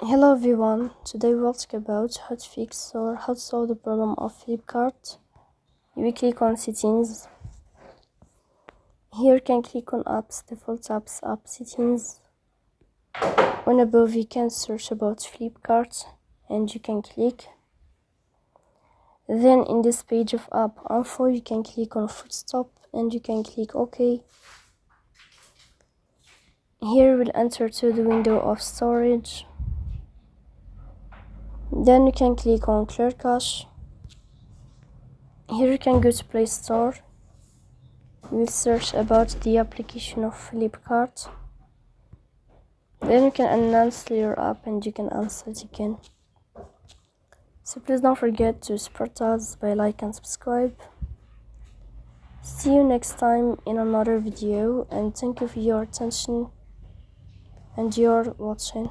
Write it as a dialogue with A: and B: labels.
A: Hello everyone, today we'll talk about how to fix or how to solve the problem of Flipkart. You will click on settings. Here you can click on apps, default apps, app settings. On above you can search about Flipkart and you can click. Then in this page of app info you can click on full stop and you can click OK. Here we'll enter to the window of storage. Then you can click on clear cache. Here you can go to Play Store. You will search about the application of Flipkart. Then you can uninstall your app and you can install it again. So please don't forget to support us by like and subscribe. See you next time in another video and thank you for your attention and your watching.